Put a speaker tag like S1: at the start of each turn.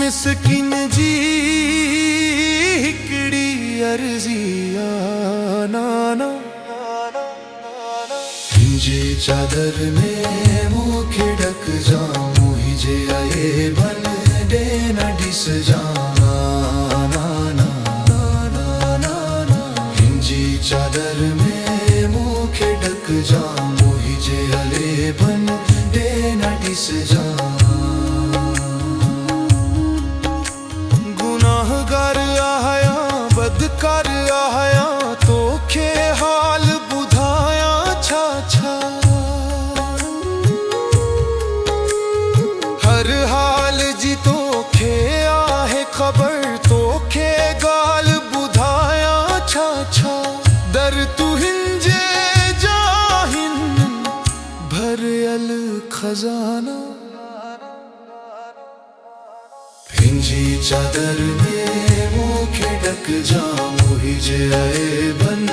S1: मिसकिन जी हिकड़ी अर्जिया नाना हिंजे चादर में मुँह खिड़क जाऊँ हिजे आए बन दे न डिस जाना नाना हिंजी चादर में मुँह खिड़क जाऊँ हिजे अले बन दे न डिस जाना गुनाहगार आया बदकार आया तो खे हाल बुधाया छा छा हर हाल जी तो खे आहे खबर तो खे गाल बुधाया छा छा दर तू हिंजे जाहिन भरयल खजाना हिंजी चादर में मुँह खिड़क जाऊँ हिजे आए बन